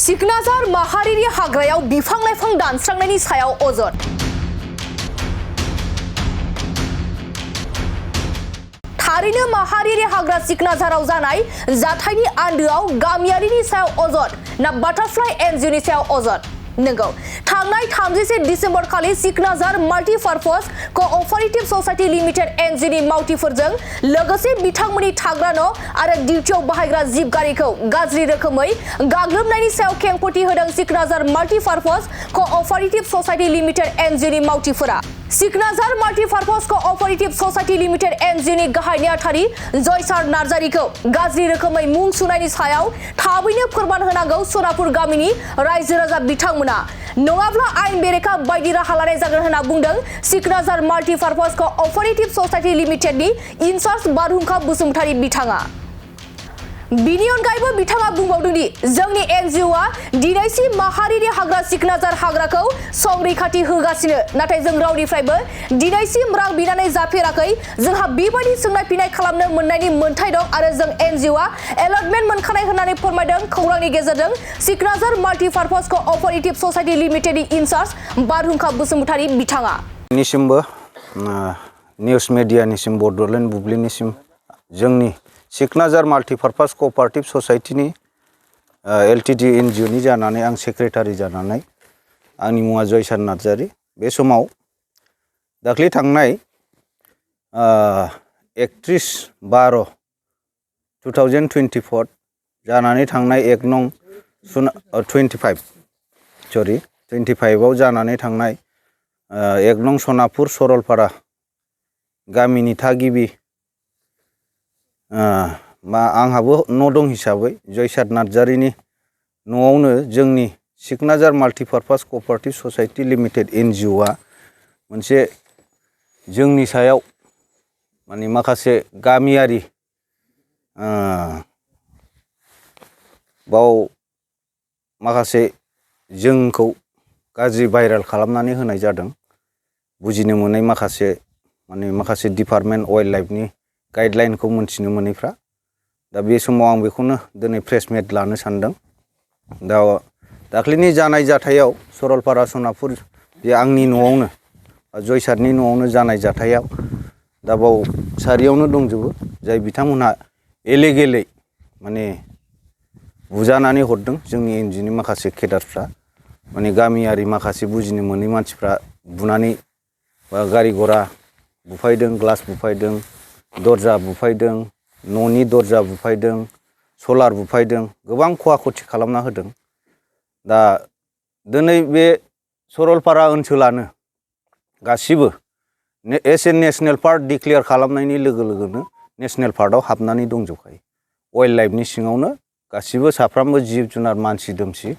सिकनाझार माहारिनि हाग्रायाव बिफां लाइफां दानस्रांनायनि सायाव अजद। थारैनो माहारिनि हाग्रा सिकनाझाराव जानाय जाथायनि आन्दोआव गामियारिनि सायाव अजद ना बाटारफ्लाइ एनजिअनि सायाव अजद? नंगौ, थांनाय 31 डिसेम्बर खालि सिकनाझार माल्टिपार्पज कोऑपरेटिव ससाइटी लिमिटेड एनजिअनि मावथिफोरजों लोगोसे बिथांमोननि थाग्रा न' आरो डिउटिआव बाहायग्रा जिब गारिखौ गाज्रि रोखोमै गाग्लोबनायनि सायाव खेंफोरथि होदों सिकनाझार माल्टिपार्पज कोऑपरेटिव ससाइटी लिमिटेड एनजिअनि मावथिफोरा। सिकनाझार माल्टिपार्पज कोऑपरेटिव ससाइटी लिमिटेड एनजिअनि गाहाय नेहाथारि जयसार नार्जारिखौ गाज्रि रोखोमै मुं सुनायनि सायाव थाबैनो फोरमान होनांगौ सनापुर गामिनि रायजो राजा बिथांमोना, नङाब्ला आयेन बेरेखा बायदि राहा लानाय जागोन होनना बुंदों सिकनाझार माल्टिपार्पज कोऑपरेटिव ससाइटी लिमिटेडनि इनचार्ज बारहुंखा बसुमतारी बिथाङा। बिनि अनगायैबो बिथाङा बुंबावदों दि जोंनि एनजिअआ दिनैसिम माहारिनि हाग्रा सिकनाझार हाग्राखौ संरैखाथि होगासिनो, नाथाय जों रावनिफ्रायबो दिनैसिम रां बिनानै जाफेराखै। जोंहा बेबायदि सोंनाय फिननाय खालामनो मोननायनि मोन्थाय दं आरो जों एनजिअआ एलटमेन्ट मोनखानाय होननानै फोरमायदों खौरांनि गेजेरजों सिकनाझार माल्टिपार्पज कोऑपरेटिव ससाइटी लिमिटेडनि इनचार्ज बारहुंखा बसुमतारी बिथाङा। निसिमबो निउज मिडियानिसिम बड'लेण्ड बुब्लिनिसिम जोंनि सिकनाझार माल्टिपार्पज कोअपारेटिव ससाइटीनि एलटिडि एनजिअनि जानानै आं सेक्रेटारि जानानै आंनि मुङा जयसार नार्जारि। बे समाव दाख्लै थांनाय 31/12/2024 जानानै थांनाय 25आव जानानै थांनाय 1 नं सनापुर सरलपारा गामिनि थागिबि आंहाबो न' दं हिसाबै जयसार नार्जारिनि न'आवनो जोंनि सिकनाझार माल्टिपार्पज कोअपारेटिव ससाइटी लिमिटेड एनजिअआ मोनसे जोंनि सायाव माने माखासे गामियारि बाव माखासे जोंखौ गाज्रि भाइराल खालामनानै होनाय जादों। बुजिनो मोनै माखासे डिपार्टमेन्ट वाइल्ड लाइफनि गाइडलाइनखौ मोनथिनो मोनैफ्रा। दा बे समाव आं बेखौनो दिनै प्रेस मिट लानो सानदों। दा दाख्लैनि जानाय जाथायाव सरलपारा सनापुर बे आंनि न'आवनो जयसारनि न'आवनो जानाय जाथायाव दा बाव सारियावनो दंजोबो जाय बिथांमोनहा इलिगेलै माने बुजानानै हरदों जोंनि एनजिअनि माखासे केडारफ्रा, माने गामियारि माखासे बुजिनो मोनै मानसिफ्रा बुनानै बा गारि घरा बुफायदों, ग्लास बुफायदों, दरजा बुफायदों, न'नि दरजा बुफायदों, सलार बुफायदों, गोबां खहा खथि खालामना होदों। दा दिनै बे सरलपारा ओनसोलानो गासिबो S A national park declare खालामनायनि लोगो लोगोनो नेशनेल पार्कआव हाबनानै दंजोबखायो। वाइल्ड लाइफनि सिङावनो गासिबो साफ्रोमबो जिब जुनार मानसि दोमसि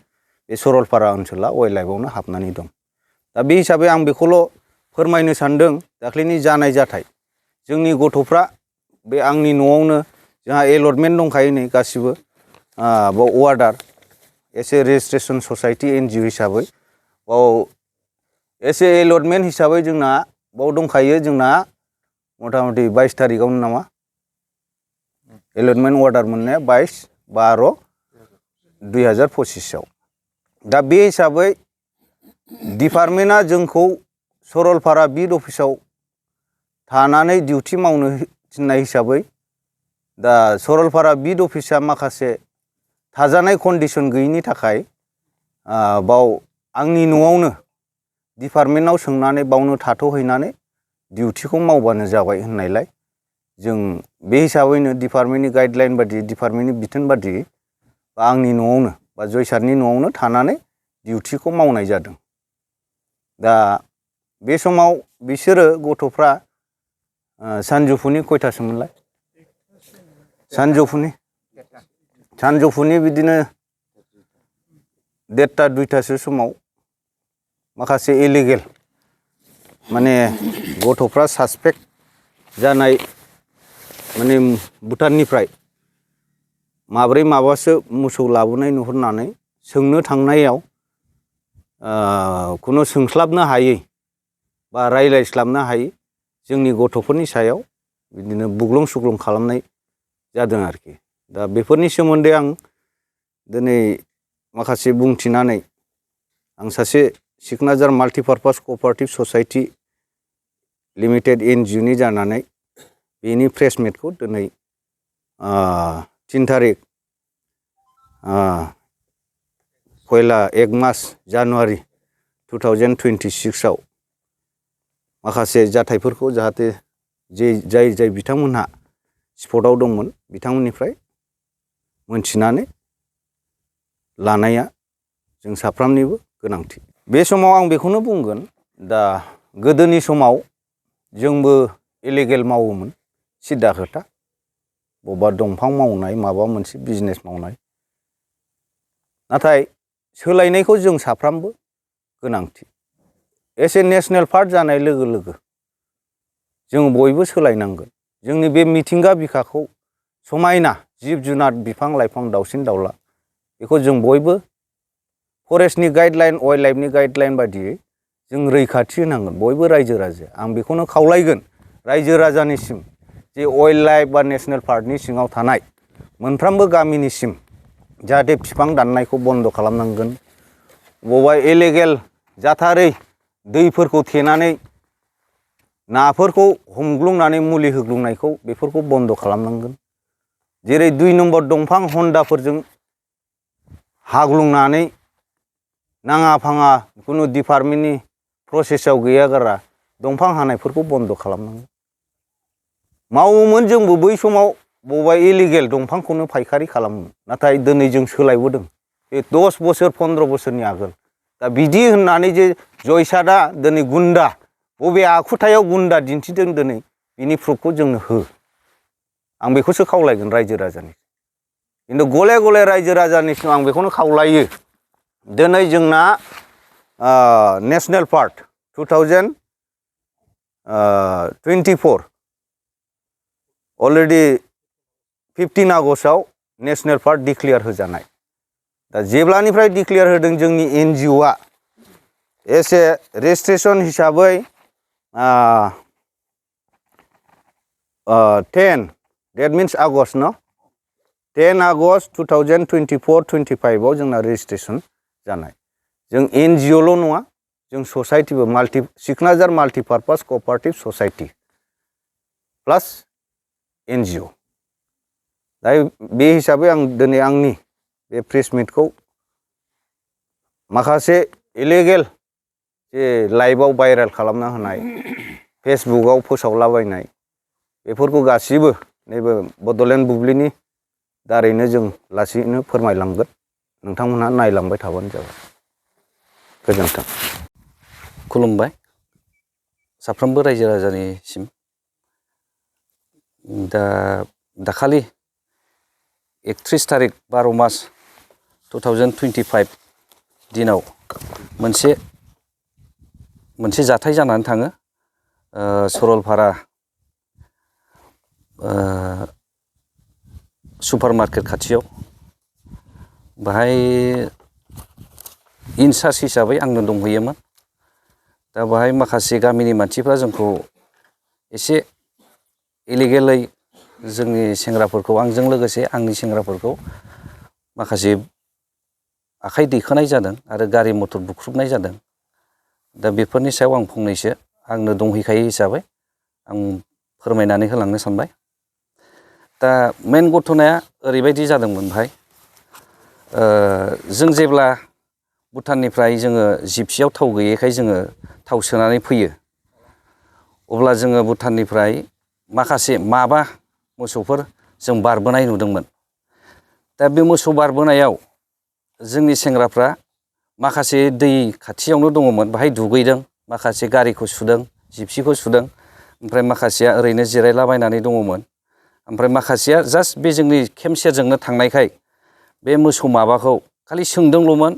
बे सरलपारा ओनसोला वाइल्ड लाइफआवनो हाबनानै दं। दा बे हिसाबै आं बेखौल' फोरमायनो सानदों, दाख्लैनि जानाय जाथाय जोंनि गथ'फ्रा बे आंनि न'आवनो जोंहा एलटमेन्ट दंखायो नै गासिबो बाव order as a registration society NGO हिसाबै बाव एस ए एलटमेन्ट हिसाबै जोंना बाव दंखायो। जोंना मथा मथि 22 तारिखआवनो नामा एलटमेन्ट अर्डार मोननाया 22/12/2025आव। दा बे हिसाबै डिपार्टमेन्टआ जोंखौ सरलपारा बिड अफिसाव थानानै डिउटि मावनो थिननाय हिसाबै दा सरलपारा बिड अफिसा माखासे थाजानाय कन्डिसन गैयिनि थाखाय बाव आंनि न'आवनो डिपार्टमेन्टआव सोंनानै बावनो थाथ'हैनानै डिउटिखौ मावबानो जाबाय होननायलाय जों बे हिसाबैनो डिपार्टमेन्टनि गाइडलाइन बादि, डिपार्टमेन्टनि बिथोन बादि आंनि न'आवनो बा जयसारनि न'आवनो थानानै डिउटिखौ मावनाय जादों। दा बे समाव बिसोरो गथ'फ्रा सानजौफुनि खयथासोमोनलाय? सानजौफुनि बिदिनो 1:30-2टासो समाव माखासे इलिगेल माने गथ'फ्रा सासपेक्ट जानाय माने भुटाननिफ्राय माबासो मोसौ लाबोनाय नुहुरनानै सोंनो थांनायाव खुनु सोंस्लाबनो हायै बा रायज्लायस्लाबनो हायै जोंनि गथ'फोरनि सायाव बिदिनो बुग्लुं सुग्लुं खालामनाय जादों आरोखि। दा बेफोरनि सोमोन्दै आं दिनै माखासे बुंथिनानै आं सासे सिकनाझार माल्टिपार्पास क'अपारेटिभ ससाइटि लिमिटेड NGO जानानै बेनि प्रेस मिटखौ दिनै 3 तारिख पयला 1 मास जानुवारि 2026 आव माखासे जाथायफोरखौ जाहाथे जाय बिथांमोनहा स्पटआव दंमोन बिथांमोननिफ्राय मोनथिनानै लानाया जों साफ्रोमनिबो गोनांथि। बे समाव आं बेखौनो बुंगोन, दा गोदोनि समाव जोंबो इलिगेल मावोमोन, सिदा खोथा बबेबा दंफां मावनाय माबा मोनसे बिजनेस मावनाय, नाथाय सोलायनायखौ जों साफ्रोमबो गोनांथि। एस ए नेशनेल पार्क जानाय लोगो लोगो जों बयबो सोलायनांगोन। जोंनि बे मिथिंगा बिखाखौ समायना जिब जुनार बिफां लाइफां दाउसिन दाउला बेखौ जों बयबो फरेस्टनि गाइडलाइन वाइल्ड लाइफनि गाइडलाइन बायदियै जों रैखाथि होनांगोन बयबो रायजो राजा। आं बेखौनो खावलायगोन रायजो राजानिसिम जे वाइल्ड लाइफ बा नेशनेल पार्कनि सिङाव थानाय मोनफ्रोमबो गामिनिसिम जाहाथे बिफां दाननायखौ बन्द' खालामनांगोन, बबेबा इलिगेल जाथारै दैफोरखौ थेनानै नाफोरखौ हमग्लुंनानै मुलि होग्लुंनायखौ बेफोरखौ बन्द' खालामनांगोन। जेरै 2 नम्बर दंफां हन्दाफोरजों हाग्लुंनानै नाङा फाङा खुनु डिपार्टमेन्टनि प्रसेसआव गैयागारा दंफां हानायफोरखौ बन्द' खालामनांगोन। मावोमोन जोंबो बै समाव बबेबा इलिगेल दंफांखौनो फायखारि खालामोमोन, नाथाय दिनै जों सोलायबोदों। बे 10 बोसोर 15 बोसोरनि आगोल। दा बिदि होननानै जे जयसादआ दिनै गुन्दा, बबे आखुथायाव गुन्दा दिन्थिदों दिनै बिनि प्रुफखौ जोंनो हो। आं बेखौसो खावलायगोन रायजो राजानि। खिन्थु गले गले रायजो राजानिसिम आं बेखौनो खावलायो, दिनै जोंना नेशनेल पार्क 2024 अलरेडि 15 आगस्टआव नेशनेल पार्क डिक्लेयार होजानाय। दा जेब्लानिफ्राय डिक्लेयार होदों जोंनि NGOआ एस ए रेजिस्ट्रेसन हिसाबै 10 डेट मिन्स आगस्ट न 10 आगस्ट 2024-25 आव जोंना रेजिस्ट्रेसन जानाय। जों NGOल' नङा, जों ससाइटिबो सिकनाझार माल्टिपार्पास क'अपारेटिभ ससाइटि प्लास NGO। दा बे हिसाबै आं दिनै आंनि बे प्रेस मिटखौ माखासे इलिगेल जे लाइभआव भाइरेल खालामना होनाय, फेसबुकआव फोसावलाबायनाय बेफोरखौ गासिबो नैबे बड'लेण्ड बुब्लिनि दारैनो जों लासैनो फोरमायलांगोन। नोंथांमोनहा नायलांबाय थाबानो जाबाय। गोजोन्थों। खुलुमबाय साफ्रोमबो रायजो राजानिसिम। दाखालि 31 तारिख 12 मास 2025 दिनाव मोनसे जाथाय जानानै थाङो। सरलपारा सुपार मार्केट खाथियाव। बाहाय इनचार्ज हिसाबै आंनो दंहैयोमोन। दा बाहाय माखासे गामिनि मानसिफ्रा जोंखौ एसे इलिगेलै जोंनि सेंग्राफोरखौ, आंजों लोगोसे आंनि सेंग्राफोरखौ माखासे आखाइ दैखोनाय जादों आरो गारि मटर बुख्रुबनाय जादों। दा बेफोरनि सायाव आं फंनैसो आंनो दंहैखायो हिसाबै आं फोरमायनानै होलांनो सानबाय। दा मेन घटनाया ओरैबायदि जादोंमोन भाई, जों जेब्ला भुटाननिफ्राय जोङो जिपसियाव थाव गैयैखाय जोङो थाव सोनानै फैयो, अब्ला जोङो भुटाननिफ्राय माखासे माबा मोसौफोर जों बारबोनाय नुदोंमोन। दा बे मोसौ बारबोनायाव जोंनि सेंग्राफ्रा माखासे दै खाथियावनो दङमोन, बाहाय दुगैदों, माखासे गारिखौ सुदों, जिपसिखौ सुदों, ओमफ्राय माखासेया ओरैनो जिरायलाबायनानै दङमोन। ओमफ्राय माखासेया जास्ट बे जोंनि केम्प सेरजोंनो थांनायखाय बे मोसौ माबाखौ खालि सोंदोंल'मोन,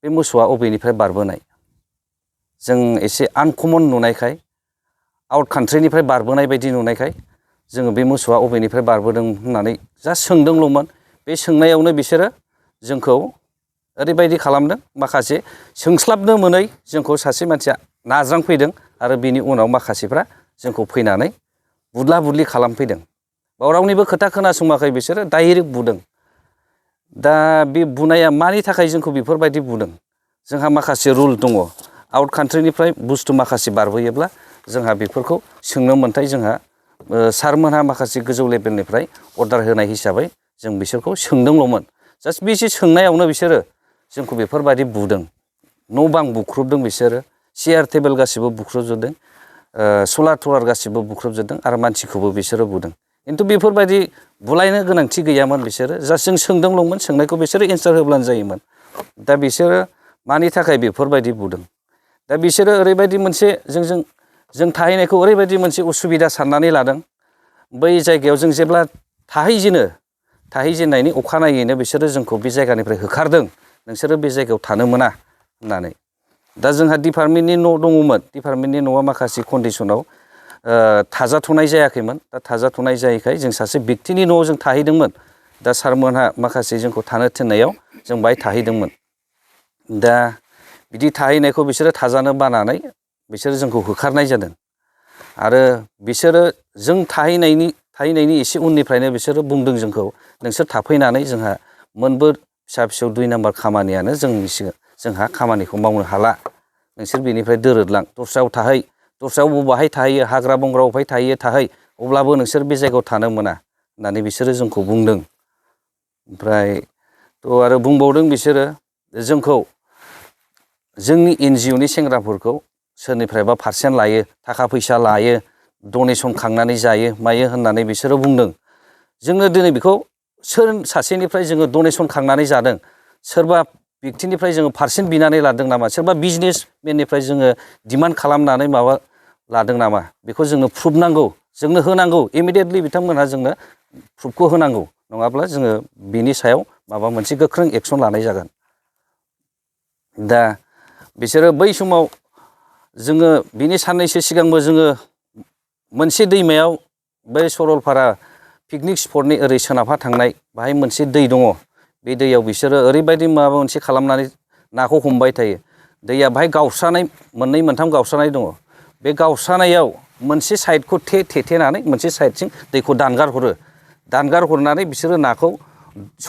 बे मोसौआ अबेनिफ्राय बारबोनाय। जों एसे आनकमन नुनायखाय, आउट कान्ट्रिनिफ्राय बारबोनाय बायदि नुनायखाय जोङो बे मोसौआ अबेनिफ्राय बारबोदों होननानै जास्ट सोंदोंल'मोन। बे सोंनायावनो बिसोरो जोंखौ ओरैबायदि खालामदों, माखासे सोंस्लाबनो मोनै जोंखौ सासे मानसिया नाज्रांफैदों आरो बिनि उनाव माखासेफ्रा जोंखौ फैनानै बुदला बुदलि खालामफैदों। बाव रावनिबो खोथा खोनासङाखै, बिसोरो डाइरेक्ट बुदों। दा बे बुनाया मानि थाखाय जोंखौ बेफोरबायदि बुदों जोंहा माखासे रुल दङ आउट कान्ट्रिनिफ्राय बुस्थु माखासे बारबोयोब्ला जोंहा बेफोरखौ सोंनो मोन्थाय जोंहा सारमोनहा माखासे गोजौ लेभेलनिफ्राय अर्डार होनाय हिसाबै जों बिसोरखौ सोंदोंल'मोन जास्ट बिसोर सोंनायावनो बिसोरो जोंखौ बेफोरबायदि बुदों न' बां बुख्रुबदों बिसोरो चेयार टेबोल गासिबो बुख्रुबजोबदों सलार टलार गासिबो बुख्रुबजोबदों आरो मानसिखौबो बिसोरो बुदों खिन्थु बेफोरबायदि बुलायनो गोनांथि गैयामोन बिसोरो जास्ट जों सोंदोंल'मोन सोंनायखौ बिसोरो एन्सार होब्लानो जायोमोन दा बिसोरो मानि थाखाय बेफोरबायदि बुदों दा बिसोरो ओरैबायदि मोनसे जों थाहैनायखौ ओरैबायदि मोनसे उसुबिदा साननानै लादों बै जायगायाव जों जेब्ला थाहैजेननायनि अखानायैनो बिसोरो जोंखौ बे जायगानिफ्राय होखारदों नोंसोरो बे जायगायाव थानो मोना होननानै दा जोंहा डिपार्टमेन्टनि न' दङमोन डिपार्टमेन्टनि न'आ माखासे कन्डिसनाव थाजाथ'नाय जायाखैमोन दा थाजाथ'नाय जायैखाय जों सासे व्यक्तिनि न'आव जों थाहैदोंमोन दा सारमोनहा माखासे जोंखौ थानो थिननायाव जों बाहाय थाहैदोंमोन दा बिदि थाहैनायखौ बिसोरो थाजानो बानानै बिसोरो जोंखौ होखारनाय जादों आरो बिसोरो जों थाहैनायनि एसे उननिफ्रायनो बिसोरो बुंदों जोंखौ नोंसोर थाफैनानै जोंहा मोनबो फिसा फिसौ 2 नाम्बार खामानियानो जोंहा खामानिखौ मावनो हाला नोंसोर बेनिफ्राय दोरोदलां दस्रायाव थाहै दस्रायाव बबाहाय थाहैयो हाग्रा बंग्रायाव बहाय थाहै अब्लाबो नोंसोर बे जायगायाव थानो मोना होननानै बिसोरो जोंखौ बुंदों ओमफ्राय थ' आरो बुंबावदों बिसोरो जोंखौ जोंनि NGOनि सेंग्राफोरखौ सोरनिफ्रायबा पारसेन्ट लायो थाखा फैसा लायो डनेसन खांनानै जायो मायो होननानै बिसोरो बुंदों जोङो दिनै बेखौ सोर सासेनिफ्राय जोङो डनेसन खांनानै जादों सोरबा व्यक्तिनिफ्राय जोङो पारसेन्ट बिनानै लादों नामा सोरबा बिजनेसमेननिफ्राय जोङो डिमान्ड खालामनानै माबा लादों नामा बेखौ जोंनो प्रुफ नांगौ जोंनो होनांगौ इमिडियेटलि बिथांमोनहा जोंनो प्रुफखौ होनांगौ नङाब्ला जोङो बिनि सायाव माबा मोनसे गोख्रों एक्सन लानाय जागोन दा बिसोरो बै समाव जोङो बिनि साननैसो सिगांबो जोङो मोनसे दैमायाव बै सरलपारा पिकनिक स्पटनि ओरै सोनाबहा थांनाय बाहाय मोनसे दै दङ बे दैयाव बिसोरो ओरैबायदि माबा मोनसे खालामनानै नाखौ हमबाय थायो दैया बाहाय गावस्रानाय 2-3 गावस्रानाय दङ बे गावस्रानायाव मोनसे साइडखौ थेथेनानै मोनसे साइडथिं दैखौ दानगार हरनानै बिसोरो नाखौ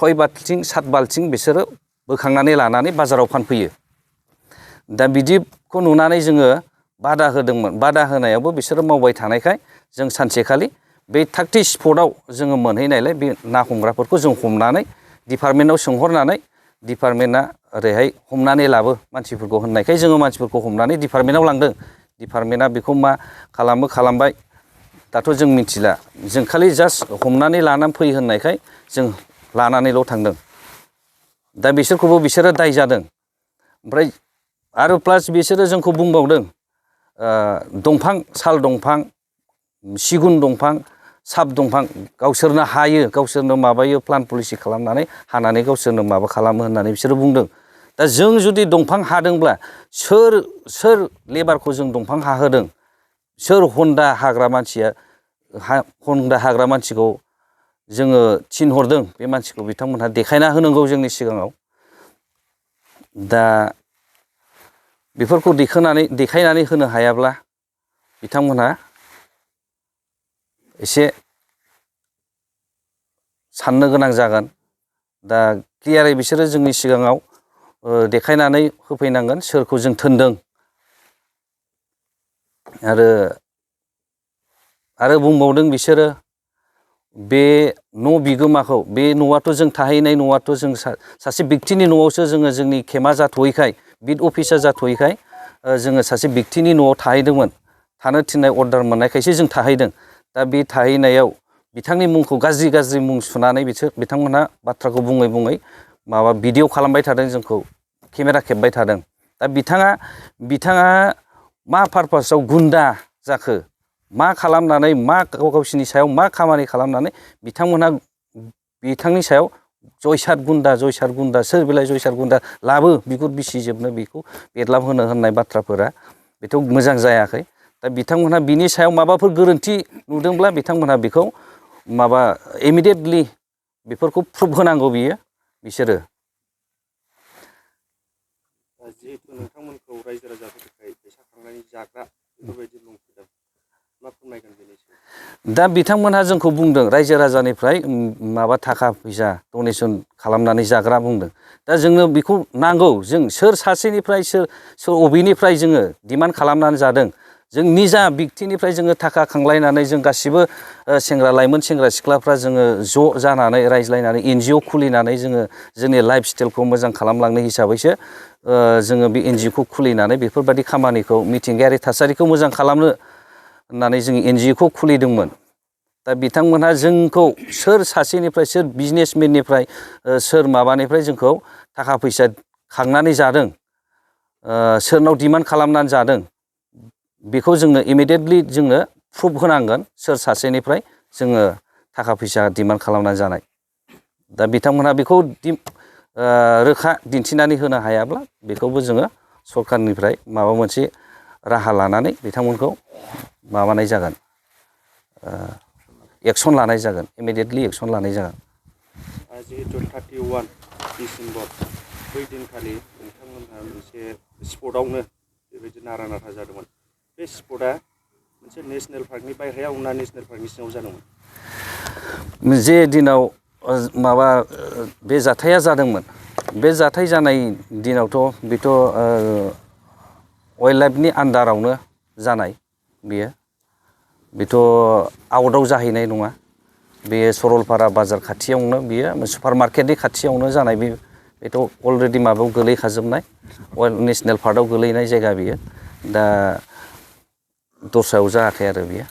6 बाल्थिं 7 बाल्थिं बिसोरो बोखांनानै लानानै बाजाराव फानफैयो दा बिदिखौ नुनानै जोङो बादा होदोंमोन बादा होनायावबो बिसोरो मावबाय थानायखाय जों सानसेखालि बे थागथि स्पटआव जोङो मोनहैनायलाय बे ना हमग्राफोरखौ जों हमनानै डिपार्टमेन्टआव सोंहरनानै डिपार्टमेन्टआ ओरैहाय हमनानै लाबो मानसिफोरखौ होननायखाय जोङो मानसिफोरखौ हमनानै डिपार्टमेन्टआव लांदों डिपार्टमेन्टआ बेखौ मा खालामबाय दाथ' जों मिथिला जों खालि जास्ट हमनानै लानानै फै होननायखाय जों लानानैल' थांदों दा बिसोरखौबो बिसोरो दाय जादों ओमफ्राय आरो प्लास बिसोरो जोंखौ बुंबावदों दंफां साल दंफां सिगुन दंफां साब दंफां गावसोरनो हायो गावसोरनो माबायो प्लान पलिसि खालामनानै हानानै गावसोरनो माबा खालामो होननानै बिसोरो बुंदों दा जों जुदि दंफां हादोंब्ला सोर लेबारखौ जों दंफां हाहोदों सोर हन्दा हाग्रा मानसिखौ जोङो थिनहरदों बे मानसिखौ बिथांमोनहा देखायना होनांगौ जोंनि सिगाङाव दा बेफोरखौ देखायनानै होनो हायाब्ला बिथांमोनहा एसे साननो गोनां जागोन दा क्लियारै बिसोरो जोंनि सिगाङाव देखायनानै होफैनांगोन सोरखौ जों थोनदों आरो बुंबावदों बिसोरो बे न' बिगोमाखौ बे न'आथ' जों थाहैनाय न'आथ' जों सासे व्यक्तिनि न'आवसो जोङो जोंनि खेमा जाथ'यैखाय बिट अफिसा जाथ'यैखाय जोङो सासे व्यक्तिनि न'आव थाहैदोंमोन थानो थिननाय अर्डार मोननायखायसो जों थाहैदों दा बे थाहैनायाव बिथांनि मुंखौ गाज्रि मुं सुनानै बिथांमोनहा बाथ्राखौ बुङै माबा भिडिअ खालामबाय थादों जोंखौ केमेरा खेबबाय थादों दा बिथाङा मा पारपासाव गुन्दा जाखो मा खालामनानै मा गावसिनि सायाव मा खामानि खालामनानै बिथांमोनहा बिथांनि सायाव जयसार गुन्दा सोर बेलाय जयसार गुन्दा लाबो बिगुर बिसिजोबनो बेखौ बेदलाम होननाय बाथ्राफोरा बेथ' मोजां जायाखै दा बिथांमोनहा बिनि सायाव माबाफोर गोरोन्थि नुदोंब्ला बिथांमोनहा बेखौ इमिडियेटलि बेफोरखौ प्रुफ होनांगौ बिसोरो जिहेतु नोंथांमोनखौ रायजो राजाफोरनिफ्राय फैसा खांनानै जाग्रा बेफोरबायदि बुंथिदों मा फोरमायगोन बेनि सायाव दा बिथांमोनहा जोंखौ बुंदों रायजो राजानिफ्राय माबा थाखा फैसा डनेसन खालामनानै जाग्रा बुंदों। दा जोंनो बेखौ नांगौ, जों सोर सासेनिफ्राय सोर अबेनिफ्राय जोङो डिमान्ड खालामनानै जादों। जों निजा बिक्तिनिफ्राय जोङो थाखा खांलायनानै जों गासिबो सेंग्रा लाइमोन सेंग्रा सिख्लाफ्रा जोङो ज' जानानै रायज्लायनानै NGO खुलिनानै जोङो जोंनि लाइफ स्टाइलखौ मोजां खालामलांनो हिसाबैसो जोङो बे NGO खुलिनानै बेफोरबायदि खामानिखौ मिथिंगायारि थासारिखौ मोजां खालामनो होननानै जों NGO खुलिदोंमोन। दा बिथांमोनहा जोंखौ सोर सासेनिफ्राय सोर बिजनेसमेननिफ्राय सोर माबानिफ्राय जोंखौ थाखा फैसा खांनानै जादों, सोरनाव डिमान्ड खालामनानै जादों, बेखौ जोंनो इमिडियेटलि जोंनो प्रुफ होनांगोन सोर सासेनिफ्राय जोङो थाखा फैसा डिमान्ड खालामनानै जानाय। दा बिथांमोनहा बेखौ रोखा दिन्थिनानै होनो हायाब्ला बेखौबो जोङो सरकारनिफ्राय माबा मोनसे राहा लानानै बिथांमोनखौ माबानाय जागोन, एक्सन लानाय जागोन, इमिडियेटलि एक्सन लानाय जागोन। जिहेतु 31 डिसेम्बर बै दिनखालि नोंथांमोनहा मोनसे स्पटआवनो बेबायदि नारा नाथा जादोंमोन। बे स्पटआ मोनसे नेसनेल पार्कनि बायह्रायाव ना नेसनेल पार्कनि सिङाव जादोंमोन? जे दिनाव माबा बे जाथाया जादोंमोन, बे जाथाय जानाय दिनावथ' बेथ' वाइल्ड लाइफनि आन्डारावनो जानाय, बेथ' आउटआव जाहैनाय नङा। बेयो सरलपारा बाजार खाथियावनो, बेयो सुपार मार्केटनि खाथियावनो जानाय। बेथ' अलरेडि माबायाव गोलैखाजोबनाय, नेसनेल पार्कआव गोलैनाय जायगा बेयो। दा दस्रायाव जायाखै आरो बेयो।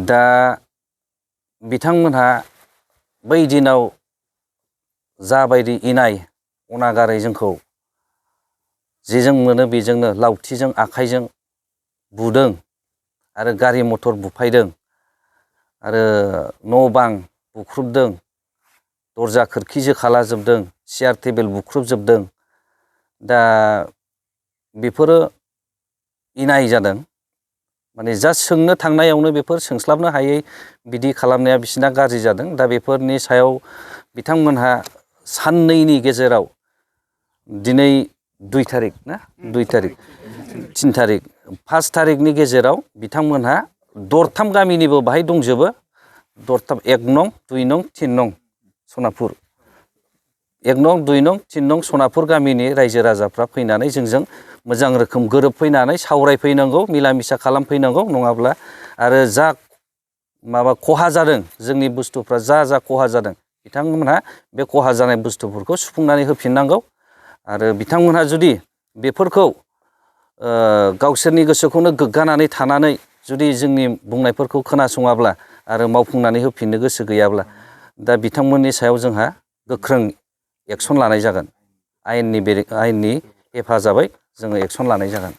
दा बिथांमोनहा बै दिनाव जाबायदि इनाय अनागारै जोंखौ जेजों मोनो बेजोंनो लावथिजों आखाइजों बुदों आरो गारि मथर बुफायदों आरो न' बां बुख्रुबदों, दरजा खोरखि जोखालाजोबदों, सियार टेबोल बुख्रुबजोबदों। दा बेफोरो इनाय जादों, माने जास्ट सोंनो थांनायावनो बेफोर सोंस्लाबनो हायै बिदि खालामनाया बिसिना गाज्रि जादों। दा बेफोरनि सायाव बिथांमोनहा साननैनि गेजेराव, दिनै 2 थारिख ना 2 थारिख 3 थारिख 5 थारिखनि गेजेराव बिथांमोनहा दरथाम गामिनिबो बाहाय दंजोबो। दरथाम 1 नं 2 नं 3 नं सनापुर, 1 नं 2 नं 3 नं सनापुर गामिनि रायजो राजाफ्रा फैनानै जोंजों मोजां रोखोम गोरोबफैनानै सावरायफैनांगौ, मिला मिसा खालामफैनांगौ। नङाब्ला आरो जा माबा खहा जादों, जोंनि बुस्थुफ्रा जा खहा जादों, बिथांमोनहा बे खहा जानाय बुस्थुफोरखौ सुफुंनानै होफिननांगौ। आरो बिथांमोनहा जुदि बेफोरखौ गावसोरनि गोसोखौनो गोग्गानानै थानानै जुदि जोंनि बुंनायफोरखौ खोनासङाब्ला आरो मावफुंनानै होफिननो गोसो गैयाब्ला, दा बिथांमोननि सायाव जोंहा गोख्रों एक्सन लानाय जागोन। आयेननि हेफाजाबै जोङो एक्सन लानाय जागोन।